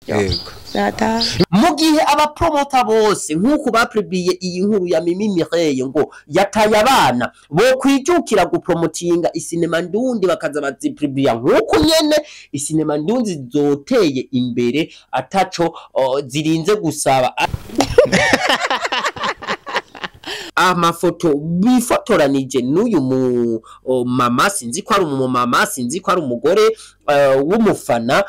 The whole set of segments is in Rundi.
yego data mu gihe abapromota bose nk'uko bapribiye iyi nkuru ya Mimi Mireille ngo yataye abana bo kwijukira gupromotinga isinema Ndundi bakaza bazipribiya nk'uko nyene isinema Ndundi zoteye imbere ataco zirinze gusaba amafoto bifotoranije n'uyu mu mama sinzi ko ari umumama sinzi ko ari umugore w'umufana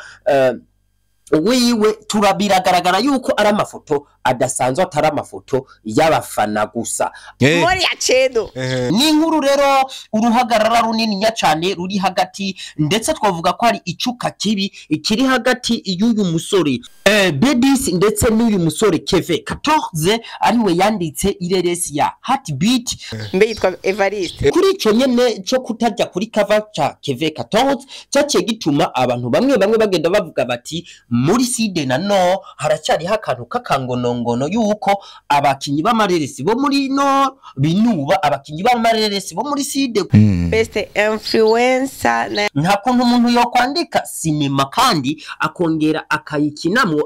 wiwe turabiragaragara yuko ari amafoto adasanzwe atari amafoto y'abafana gusa muri ya cedo ni inkuru rero uruhagarara runini nya cyane ruri hagati ndetse twavuga ko ari icuka kibi kiri hagati y'uyu musore Bedis ndetse n'uyu musore Keve 14 ariwe yanditse ireresi ya Heartbeat mbe yitwa Evariste kuri ico nyene cyo kutajya kuri cover cha Keve 14 cyaciye gituma abantu bamwe bagenda bavuga bati muri side na no haracyari hakantu kakangonongono yuko abakinyi b'amareresi bo muri no binuba abakinyi b'amareresi bo muri side best influencer nta kuntu umuntu yo kwandika sinema kandi akongera akayikinamo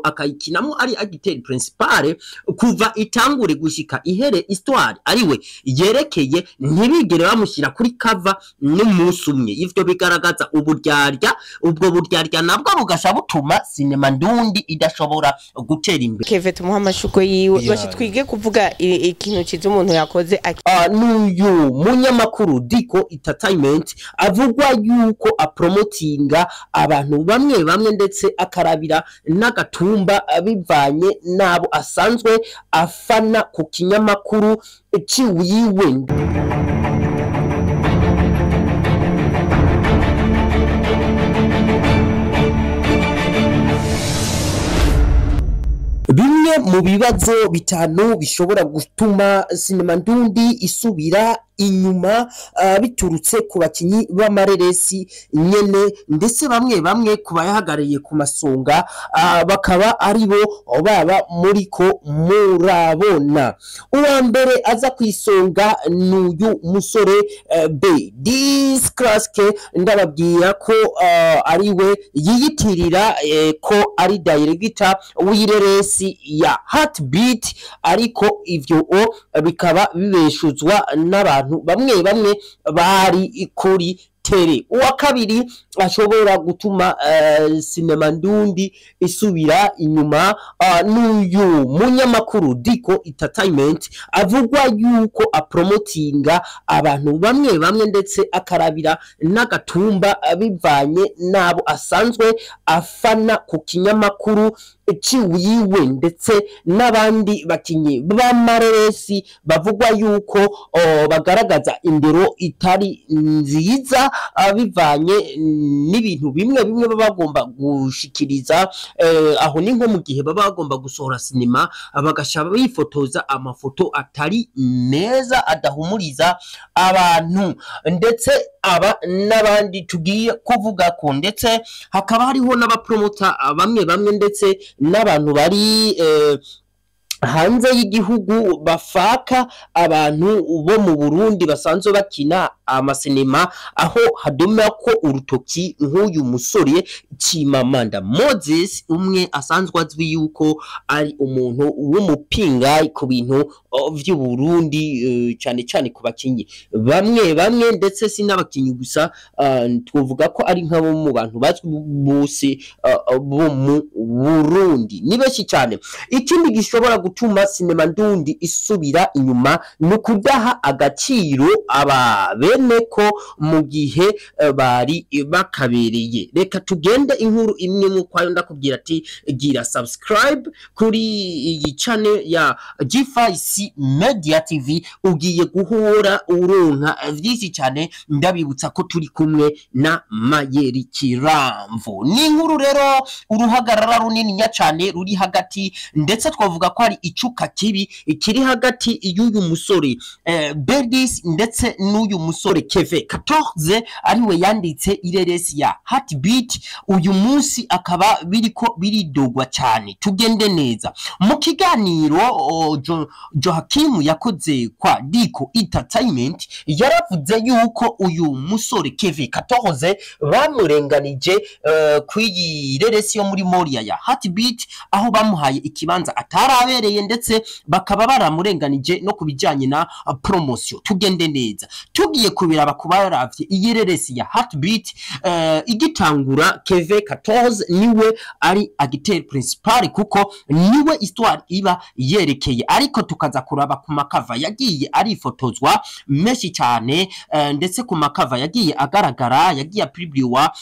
ari agiteri principale kuva itangure gushika ihere histoire ariwe yerekeye ntibigere bamushyira kuri cover n'umunsi umwe ivyo bigaragaza uburyarya ubwo buryarya nabwo bugasha butuma sinema Ndundi idashobora gutera imbere Keve tumuha amashuko yiwe bashi twige kuvuga ikintu kiza umuntu yakoze n'uyu munyamakuru Biriko entertainment avugwa yuko apromotinga abantu bamwe ndetse akarabira n'agatumba bivanye nabo asanzwe afana ku kinyamakuru ciwiwe bimwe mu bibazo bitanu bishobora gutuma sinema Ndundi isubira inyuma biturutse ku bakinyi b'amareresi nyene ndetse bamwe kubayahagariye ku masonga bakaba ari bo baba muriko murabona uwa mbere aza kwisonga n'uyu musore Discraske ndababwira ko ariwe yiyitirira ko ari director w'ireresi ya Heartbeat ariko ivyo bikaba bibeshuzwa n'abantu bamwe bari kuri tere uwa kabiri ashobora gutuma sinema Ndundi isubira inyuma n'uyu munyamakuru Biriko entertainment avugwa yuko apromotinga abantu bamwe ndetse akarabira n'agatumba bivanye nabo asanzwe afana ku kinyamakuru ciwiwe ndetse n'abandi bakinyi b'amareresi bavugwa yuko bagaragaza indero itari nziza bivanye n'ibintu bimwe baba bagomba gushikiriza aho ni nko mu gihe baba bagomba gusohora sinema bagashaba bifotoza amafoto atari meza adahumuriza abantu ndetse aba n'abandi tugiye kuvuga ko ndetse hakaba hariho n'abapromota bamwe ndetse n'abantu bari hanze y'igihugu bafaka abantu bo mu Burundi basanzwe bakina amasinema aho haduma ko urutoki nk'uyu musore Chimamanda Moses umwe asanzwe azwi yuko ari umuntu w'umupinga ku bintu vy'u Burundi cyane ku bakinyi bamwe ndetse sinabakinyi gusa twovuga ko ari nk'abo mu bantu bazwi bose bo mu Burundi ni beshi cyane ikindi gishobora gutuma sinema Ndundi isubira inyuma no kudaha agaciro ababene ko mu gihe bari bakabereye reka tugende inkuru imwe mu kwayo ndakubwira ati gira subscribe kuri iyi channel ya G5C Media TV ugiye guhora uronka vyinshi cyane ndabibutsa ko turi kumwe na Mayeri Kiramvu ni inkuru rero uruhagarara runini nya cyane ruri hagati ndetse twavuga ko ari icuka kibi kiri hagati y'uyu musore Bedis ndetse n'uyu musore musore Keve 14 ariwe yanditse ireresi ya Heartbeat. Uyu munsi akaba biriko biridogwa cyane. Tugende neza mu kiganiro Joakim yakoze kwa Biriko Entertainment, yaravuze yuko uyu musore Keve 14 bamurenganije kwiyi reresi yo muri Moria ya Heartbeat, aho bamuhaye ikibanza atarabereye ndetse bakaba baramurenganije no kubijanye na promotion. Tugende neza tugiye kubiraba kubaravye iyi reresi ya Heartbeat igitangura. Keve 14 niwe ari agiteri principal kuko niwe histoire iba yerekeye, ariko tukaza kuraba ku makava yagiye arifotozwa menshi cyane, ndetse ku makava yagiye agaragara, yagiye apribliwa,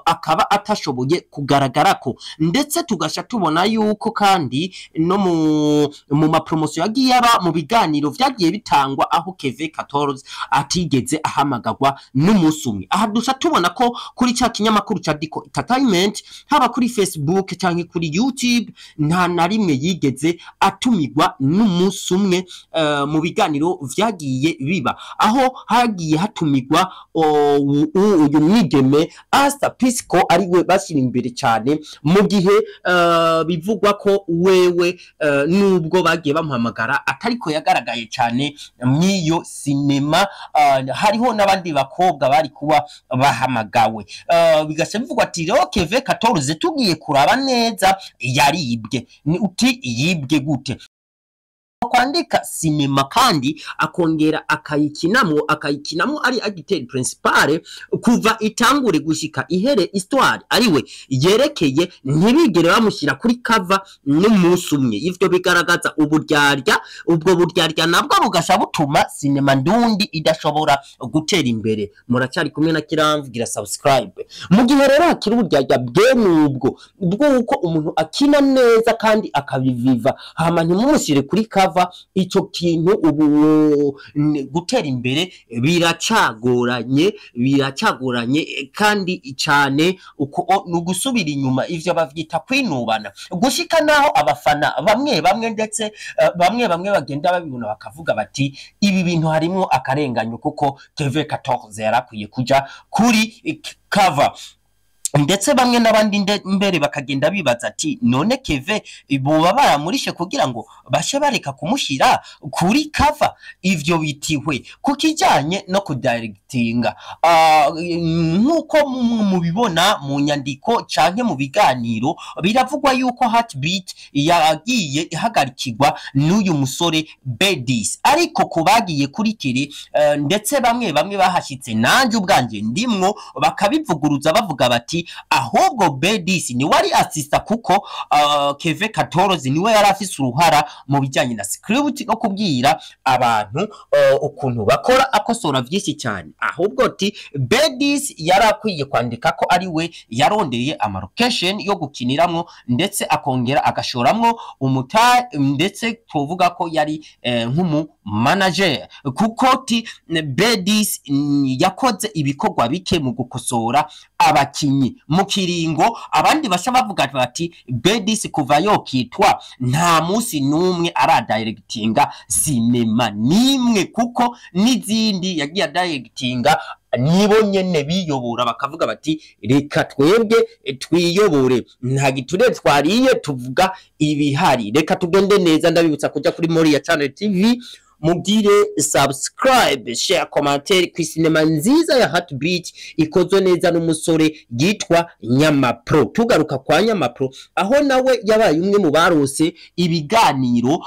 akaba atashoboye kugaragarako, ndetse tugasha tubona yuko kandi no mu mapromotion yagiye aba mu biganiro vyagiye bitangwa aho Keve 14 atigeze ahamagagwa n'umunsi umwe. Aha dusha tubona ko kuri cya kinyamakuru cha Biriko Entertainment, haba kuri Facebook cyangwa kuri YouTube, nta na rimwe yigeze atumigwa n'umunsi umwe mu biganiro vyagiye biba, aho hagiye hatumigwa uyu mwigeme Asta Pisco ariwe bashyira imbere cyane, mu gihe bivugwa ko wewe nubwo bagiye bamuhamagara atariko yagaragaye cyane mwiyo sinema. Hariho n'abandi bakobwa bari kuba bahamagawe, bigase bivugwa ati rero Keve 14 tugiye kuraba neza yaribwe. Ni uti yibwe gute? Kwandika sinema kandi akongera akayikinamo ari agiteri principal kuva itangure gushika ihere histoire ariwe yerekeye, ntibigere bamushyira kuri cover n'umunsi umwe. Ivyo bigaragaza ubwo buryarya nabwo bugasha butuma sinema Ndundi idashobora gutera imbere. Muracyari kumwe na kiramvugira subscribe. Mu gihe rero hakiri uburyarya bw'ubwo uko umuntu akina neza kandi akabiviva, hama ntimumushyire kuri cover, ico kintu ubu gutera imbere biracagoranye kandi cyane uko nugusubira inyuma. Ivyo bavyita kwinubana gushika naho abafana bamwe ndetse bamwe bagenda babibona bakavuga bati ibi bintu harimo akarenganyo, kuko Keve 14 yarakwiye kuja kuri cover. Ndetse bamwe n'abandi mbere bakagenda bibaza ati none Keve boba baramurishe kugira ngo bashe bareka kumushira kuri cover. Ivyo bitiwe kukijanye no kudirectinga, nkuko mubibona mu nyandiko canke mu biganiro biravugwa yuko Heartbeat yagiye ihagarikirwa n'uyu musore B10, ariko kubagiye kuri kiri ndetse bamwe bahashitse nanje ubwanje ndimwo bakabivuguruza bavuga bati ahubwo B10 ni wari assista, kuko Keve 14 niwe yari afise uruhara mu bijyanye na script no kubwira abantu ukuntu bakora akosora vyinshi cyane. Ahubwo ati B10 yari akwiye kwandika ko ari we yarondeye location yo gukiniramwo, ndetse akongera agashoramwo ndetse tuvuga ko yari nk'umu manager, kuko ati B10 yakoze ibikorwa bike mu gukosora abakinyi mu kiringo. Abandi basha bavuga bati B10 kuva yokitwa nta munsi numwe aradirectinga sinema nimwe, kuko nizindi yagiye directinga nibo nyene biyobora bakavuga bati reka twebwe twiyobore, nta giture twariye tuvuga ibihari. Reka tugende neza, ndabibutsa kuja kuri Moria Channel TV, mugire subscribe, share, commentaire ku sinema nziza ya Heartbeat ikozwe neza n'umusore yitwa Nyamukuru. Tugaruka kwa Nyamukuru, aho nawe yabaye umwe mu barose ibiganiro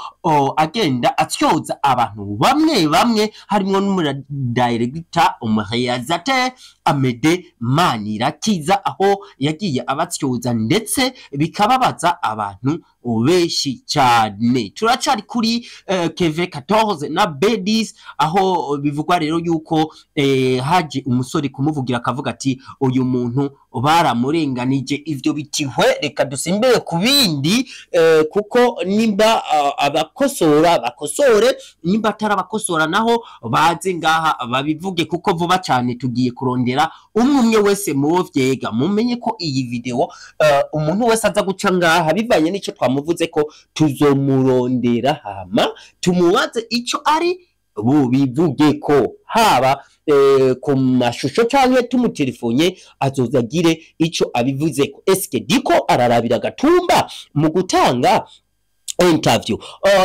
agenda atyoza abantu bamwe harimo n'umudirector umurealisateur Amede Manirakiza, aho yagiye abatyoza ndetse bikababaza abantu benshi cyane. Turacari kuri Keve 14 na B10, aho bivugwa rero yuko haje umusore kumuvugira akavuga ati uyu muntu baramurenganije. Ivyo bitihwe reka dusimbere kubindi, kuko nimba bakosore, nimba atarabakosora naho baze ngaha babivuge, kuko vuba cyane tugiye kurondera umwe wese mu vyega. Mumenye ko iyi video umuntu wese aza guca ngaha bivanye n'ico twamuvuze ko tuzomurondera, hama tumubaze ico ari bubivuge ko haba ku mashusho canke tumutelefone azozagire ico abivuzeko. Eske diko ararabira gatumba mu gutanga interview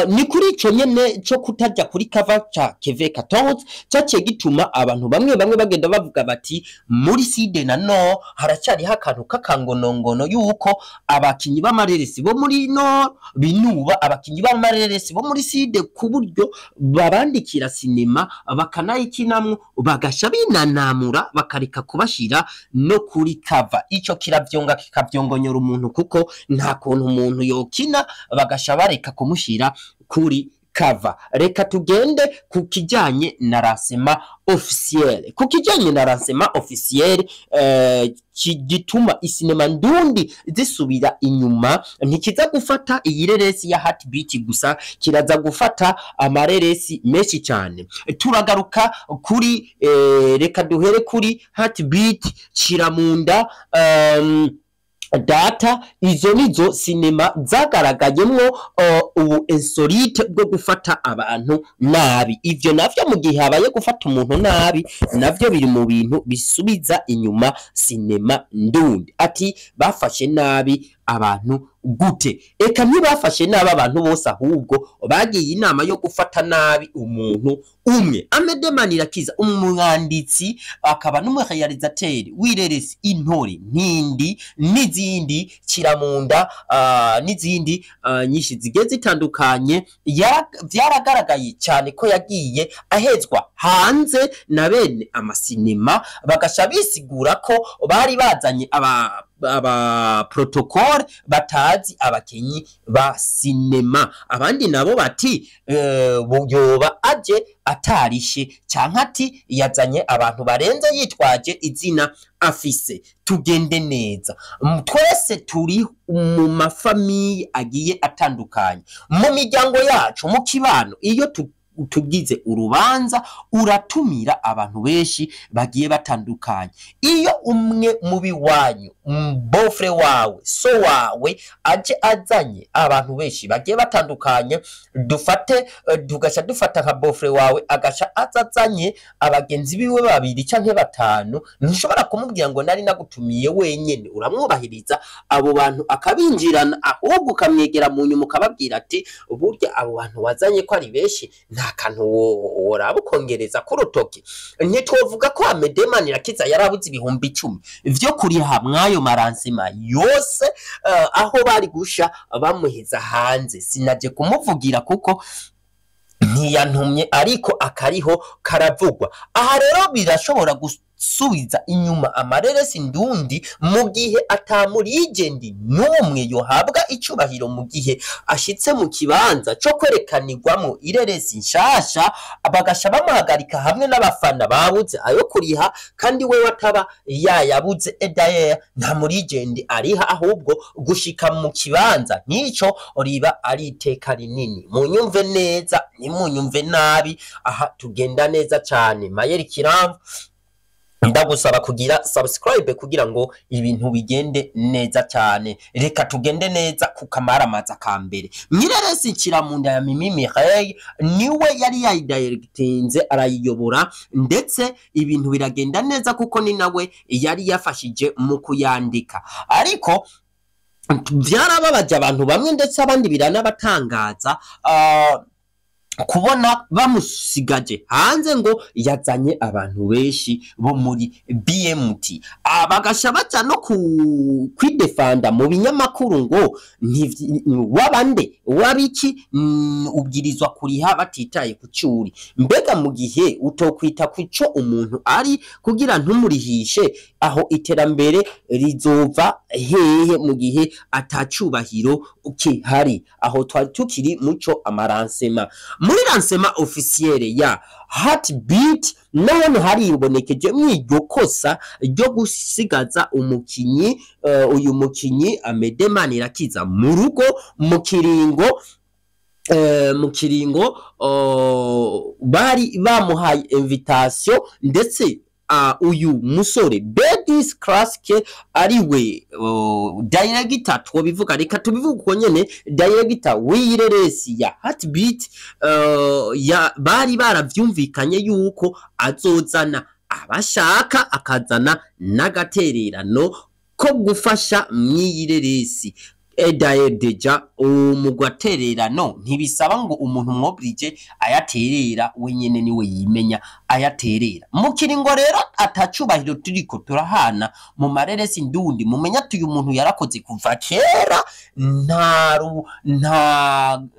ni kuri ico nyene cyo kutajya kuri cover ca Keve 14 cyaciye gituma abantu bamwe bagenda bavuga bati muri side na no haracyari hakantu kakangonongono yuko abakinyi b'amareresi bo muri no binuba abakinyi b'amareresi bo muri side ku buryo babandikira sinema bakanayikinamwo bagasha binanamura bakarika kubashira no kuri cover. Ico kiravyonga kikavyongonyora umuntu kuko nta kuntu umuntu yokina bagasha bareka kumushira kuri cover. Reka tugende ku kijanye na lancement officiel. Ku kijanye na lancement officiel gituma isinema Ndundi zisubira inyuma ntikiza gufata iyireresi ya Heartbeat gusa, kiraza gufata amareresi menshi cyane. Turagaruka kuri reka duhere kuri Heartbeat, Kiramunda, data. Izo nizo sinema zagaragayemwo ubu insolite bwo gufata abantu nabi. Ivyo navyo mu gihe habaye gufata umuntu nabi navyo biri mu bintu bisubiza inyuma sinema Ndundi. Ati bafashe nabi abantu gute? Eka ntibafashe nabi abantu bose, ahubwo bagiye inama yo gufata nabi umuntu umwe. Amedemanira kiza umwanditsi akaba n'umurealisateur w'ireresi Intore, Ntindi n'izindi, Kiramunda n'izindi nyinshi zigiye zitandukanye. Byaragaragaye cyane ko yagiye ahezwa hanze na bene amasinema bagasha bisigura ko bari bazanye aba protocol batazi abakinyi ba sinema. Abandi nabo bati buyoba aje atarishe canke ati yazanye abantu barenze yitwaje izina afise. Tugende neza, twese turi mu mafamiye agiye atandukanye, mu miryango yacu, mu kibano. Iyo tugize urubanza uratumira abantu benshi bagiye batandukanye. Iyo umwe mubi wanyu, bofre wawe, so wawe aje azanye abantu benshi bagiye batandukanye, tugasha dufata nka bofre wawe agasha azanye abagenzi biwe babiri canke batanu, ntushobora kumubwira ngo nari nagutumiye wenyene. Uramwubahiriza abo bantu akabinjirana, ahubwo ukamwegera mu nyuma ukababwira ati burya abo bantu wazanye ko ari benshi nta kantu woraba ukongereza ku rutoki. Ntitwovuga ko Amedemanira kiza yarabuze ibihumbi 10 vyo kuriha mwayo maransima yose aho bari gusha bamuheza hanze. Sinaje kumuvugira kuko ntiyantumye, ariko akariho karavugwa. Aha rero birashobora gusubiza inyuma amareresi Ndundi mu gihe atamurigendi n'umwe yohabwa icubahiro mu gihe ashitse mu kibanza cyo kwerekanirwamo ireresi nshasha, bagasha bamuhagarika hamwe n'abafana babuze ayo kuriha kandi we wataba yayabuze. Edaye nta murigendi ariha, ahubwo gushika mu kibanza nk'ico riba ari iteka rinini. Munyumve neza nimunyumve nabi. Aha tugenda neza cyane. Mayeri Kiramvu ndagusaba kugira subscribe kugira ngo ibintu bigende neza cyane. Reka tugende neza ku kamaramaza ka mbere. Nyireresi Kiramunda ya Mimi Mireille niwe yari yayidirectinze arayiyobora, ndetse ibintu biragenda neza kuko ni nawe yari yafashije mu kuyandika. Ariko byarababaje abantu bamwe, ndetse abandi biranabatangaza kubona bamusigaje hanze ngo yazanye abantu benshi bo muri BMT. Abagasha baca no kwidefanda mu binyamakuru ngo wabande wabiki ubwirizwa kuriha batitaye ku cyuri. Mbega mu gihe utokwita kuco umuntu ari kugira ntumurihishe, aho iterambere rizova hehe mu gihe atacubahiro ukihari? Aho twari tukiri muco amaransema. Muri lancement officiel ya Heartbeat none haribonekeje mwiryo kosa ryo gusigaza umukinyi uyu mukinyi Amedemanira kiza mu rugo mu kiringo bari bamuhaye invitation, ndetse uyu musore Bedis Classic ariwe director twobivuga reka tubivuga uko nyene director w'ireresi ya Heartbeat ya bari baravyumvikanye yuko azozana abashaka akazana n'agatererano ko gufasha mw'ireresi deja umugwatererano ntibisaba ngo umuntu mwobrije ayaterera wenyene niwe yimenya ayaterera mu kiringo rero atacubahiro turiko turahana mu mareresi Ndundi mumenya tuyu muntu yarakoze kuva kera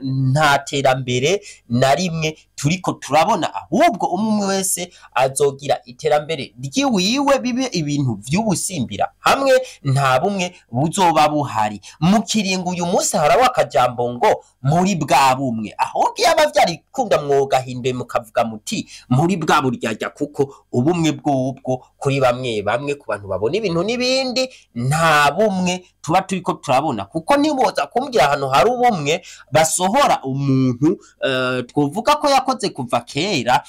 nta terambere na rimwe turiko turabona ahubwo umwe wese azogira iterambere ryiwiwe bibe ibintu vy'ubusimbira hamwe nta bumwe buzoba buhari mu kiringo uyu munsi harawa akajambo ngo muri bwa bumwe ahubwo yabavyari kunda mwoga hinde mukavuga muti muri bwa buryarya kuko ubumwe bw'ubwo kuri bamwe ku bantu babona ibintu nibindi nta bumwe tuba turiko turabona kuko niboza kumbwira hano hari ubumwe basohora umuntu twovuga ko yakoze kuva kera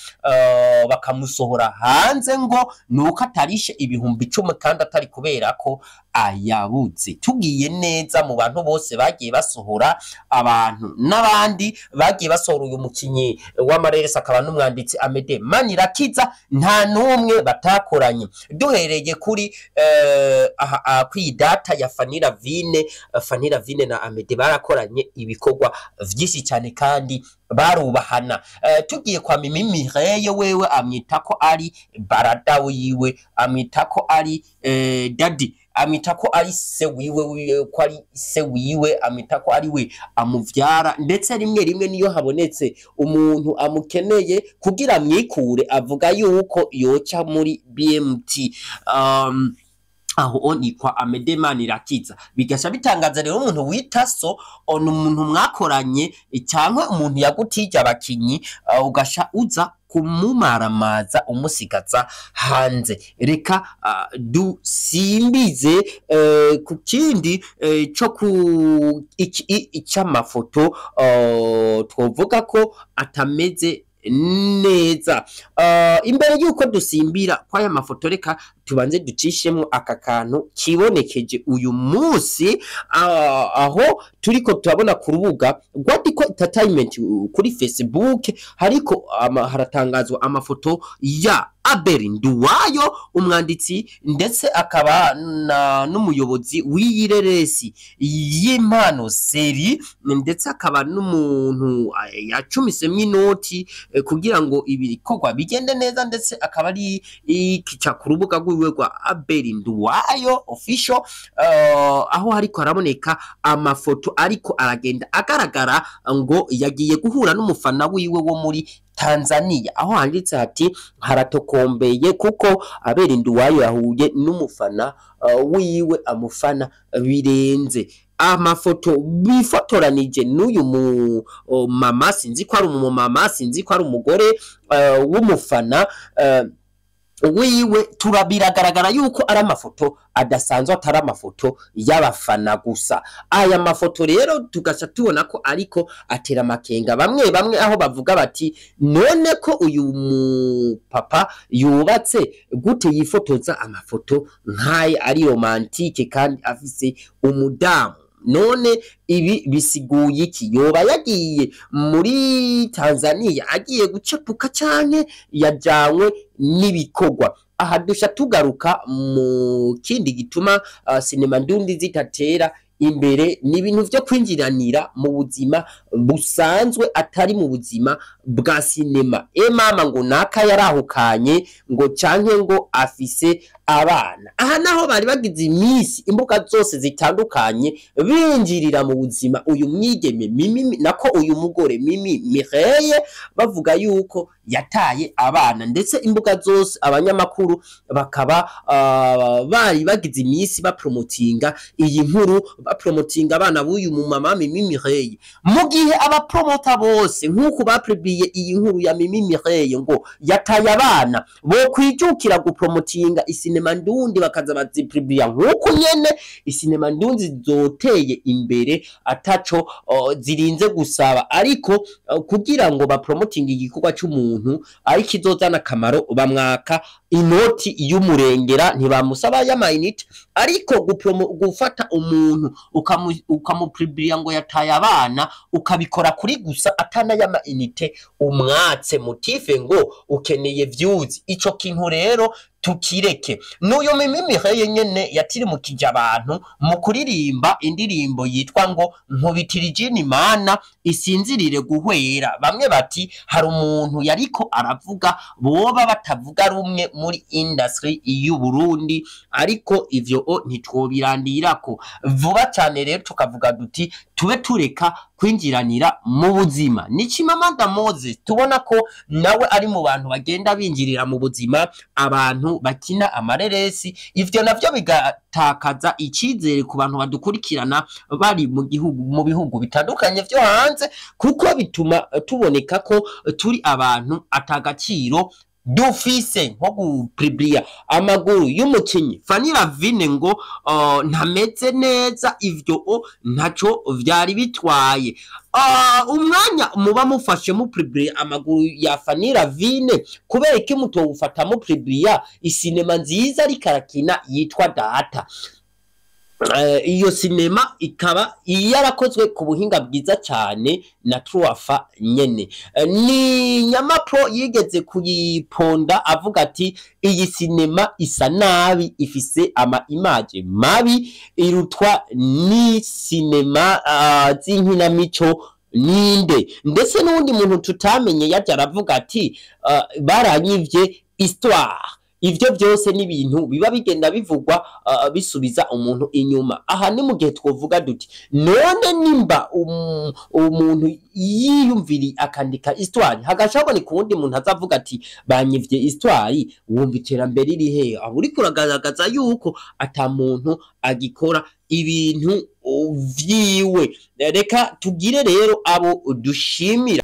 bakamusohora hanze ngo nuko atarishe ibihumbi 10 kandi atari kubera ko ayabuze tugiye neza mu bantu bose bagiye basohora abantu n'abandi bagiye basohora uyu mukinyi w'amareresi akaba n'umwanditsi Amede Manirakiza nta numwe batakoranye duhereye kuri kwidata ya Fanira Vine na Amede barakoranye ibikorwa vyinshi cyane kandi barubahana tugiye kwa Mimimire wewe amwita ko ari barada wiwe amwita ko ari daddy amwita ko ari se wiwe ko ari se wiwe amwita ko ari we amuvyara ndetse rimwe niyo habonetse umuntu amukeneye kugira mwikure avuga yuko yoca muri BMT aho oni kwa Amede Manirakiza bigasha bitangaza rero umuntu wita so on umuntu mwakoranye cyangwa umuntu yagutije abakinyi ugasha uza kumumaramaza umusigaza hanze reka dusimbize ku kindi cyo ku icyamafoto twovuga ko atameze neza imbere yuko dusimbira kwa aya mafoto reka tubanze ducishemo aka kantu kibonekeje uyu munsi aho turiko turabona ku rubuga rwadiko entertainment kuri Facebook hariko haratangazwa amafoto ya Nduwayo umwanditsi ndetse akaba n'umuyobozi w'ireresi y'impano seri ndetse akaba n'umuntu yacumisemo inoti kugira ngo ibikorwa bigende neza ndetse akaba ari ikica ku rubuga rwiwe rwa Nduwayo official aho hariko araboneka amafoto ariko aragenda agaragara ngo yagiye guhura n'umufana wiwe wo muri Tanzania aho handitse ati haratokombeye kuko Nduwayo yahuye n'umufana wiwe amufana birenze amafoto bifotoranije n'uyu mama sinzi ko ari umumama sinzi ko ari umugore w'umufana wiwe turabiragaragara yuko ari amafoto adasanzwe atari amafoto y'abafana gusa aya mafoto rero tugasha tubona ko ariko atera amakenga bamwe aho bavuga bati none ko uyu papa yubatse gute yifotoza amafoto nk'aya ari romantique kandi afise umudamu none ibi bisiguye iki yoba yagiye muri Tanzania agiye gucepuka cyane yajanywe n'ibikorwa aha dusha tugaruka mu kindi gituma sinema Ndundi zitatera imbere ni ibintu byo kwinjiranira mu buzima busanzwe atari mu buzima bwa sinema mama ngo naka yarahukanye ngo canke ngo afise abana aha naho bari bagize imisi imbuga zose zitandukanye binjirira mu buzima uyu mwigeme Mimi nako uyu mugore Mimi Mireye bavuga yuko yataye abana ndetse imbuga zose abanyamakuru bakaba bari bagize imisi bapromotinga iyi nkuru bapromotinga abana b'uyu mu mama Mimi Mireye mu gihe abapromota bose nkuko baprebiye iyi nkuru ya Mimi Mireye ngo yataye abana bo kwijukira gupromotinga isine isinema ndundi bakaza bazipublia nkuko nyene isinema ndundi zizoteye imbere ataco zirinze gusaba ariko kugira ngo bapromoting igikorwa cy'umuntu ari kizozana kamaro bamwaka inoti y'umurengera ntibamusaba y'amayinite ariko gufata umuntu ukamupublia ngo yataye abana ukabikora kuri gusa atana y'amayinite umwatse motive ngo ukeneye views ico kintu rero tukireke n'uyo mimimire nyene yatiri mu kija abantu mu kuririmba indirimbo yitwa ngo nkubitirijini mana isinzirire guhwera bamwe bati hari umuntu yariko aravuga boba batavuga rumwe muri industry y'u Burundi ariko ivyo ntitwobirandirako vuba cyane rero tukavuga duti tube tureka kwinjiranira mu buzima Nikimama Damoze tubona ko nawe ari mu bantu bagenda binjirira mu buzima abantu bakina amareresi ivyo navyo bigatakaza icizere ku bantu badukurikirana bari mu bihugu bitandukanye vyo hanze kuko bituma tuboneka ko turi abantu atagaciro dufise nko gupublia amaguru y'umukinyi Fanira Vine ngo ntameze neza ivyo ntaco vyari bitwaye umwanya muba mufashe mu publia amaguru ya Fanira Vine kubera iki mutowufata mu publia isinema nziza rikarakina yitwa Data iyo sinema ikaba yarakozwe ku buhinga bwiza cyane na Truafa nyene ni Nyamukuru yigeze kuyiponda avuga ati iyi sinema isa nabi ifise ama image mabi irutwa ni sinema z'inkinamico ninde ndetse n'undi muntu tutamenye yaje aravuga ati baranyivye histoire ivyo byose ni ibintu biba bigenda bivugwa bisubiza umuntu inyuma aha ni mu gihe twovuga duti none nimba umuntu yiyumviri akandika histoire hagashobora ni kundi muntu azavuga ati banyivye histoire wumva iterambere iri he aburi kuragaragaza yuko ata muntu agikora ibintu vyiwe reka tugire rero abo dushimira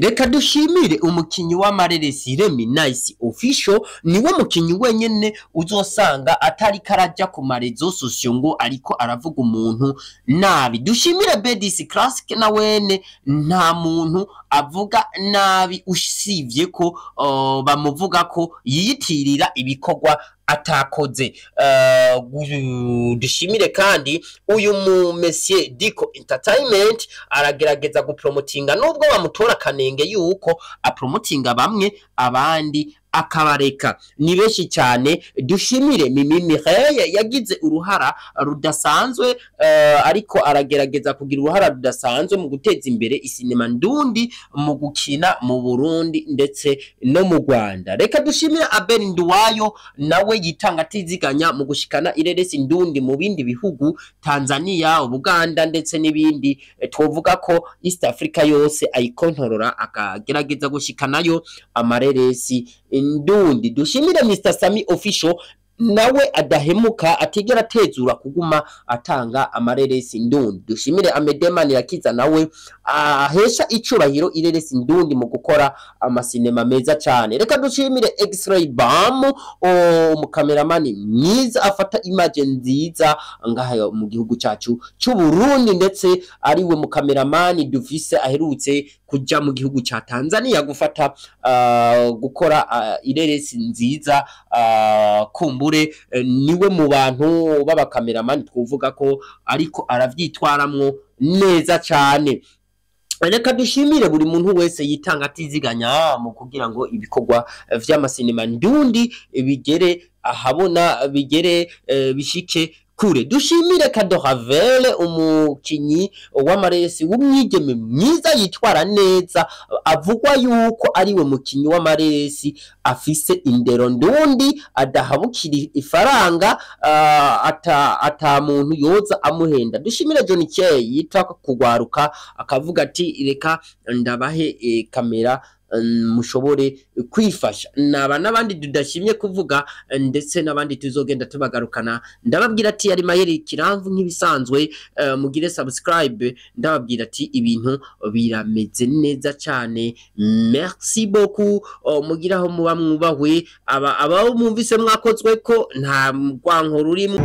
reka dushimire umukinyi w'amareresi Remy Nice official niwe mukinyi wenyene uzosanga atari karaja ku marezo sosio ngo ariko aravuga umuntu nabi dushimire Bedisi Classic na wene nta muntu avuga nabi usivye ko bamuvuga ko yiyitirira ibikorwa atakoze dushimire kandi uyu mu Monsieur Diko Entertainment aragerageza gupromotinga nubwo bamutora kanenge yuko apromotinga bamwe abandi akabareka ni benshi cyane dushimire Mimimire yagize uruhara rudasanzwe ariko aragerageza kugira uruhara rudasanzwe mu guteza imbere isinema ndundi mu gukina mu Burundi ndetse no mu Rwanda reka dushimire Abel Nduwayo nawe yitanga atiziganya mu gushikana ireresi ndundi mu bindi bihugu Tanzania Uganda ndetse n'ibindi twovuga ko East Africa yose ayikontorora akagerageza gushikanayo amareresi ndundi dushimire Mr Sami official nawe adahemuka atigera tezura kuguma atanga amareresi ndundi dushimire Amedemani yakiza nawe ahesha icubahiro ireresi ndundi mu gukora amasinema meza cyane reka dushimire X-Ray Bam umukameramani mwiza afata image nziza ngaha mu gihugu cyacu cy'u Burundi ndetse ariwe mukameramani dufise aherutse kuja mu gihugu cha Tanzania gufata gukora ireresi nziza kumbure niwe mu bantu baba cameraman twovuga ko ariko aravyitwaramwo neza cyane reka dushimire buri muntu wese yitanga atiziganya mu kugira ngo ibikorwa vy'amasinema ndundi bigere ahabona bigere bishike kure dushimire Kadoravele umukinyi w'amaresi w'umwigeme mwiza yitwara neza avugwa yuko ariwe mukinyi w'amaresi afise indero ndundi adahabukira ifaranga ata muntu yoza amuhenda dushimire John Key yitwa kugwaruka akavuga ati reka ndabahe kamera mushobore kwifasha naba nabandi tudashimye kuvuga ndetse nabandi tuzogenda tubagarukana ndababwira ati yari mayeri kiramvu nk'ibisanzwe mugire subscribe ndababwira ati ibintu birameze neza cyane merci beaucoup mugiraho muba mwubahwe aba mumvise mwakozwe ko nta rwanko rurimo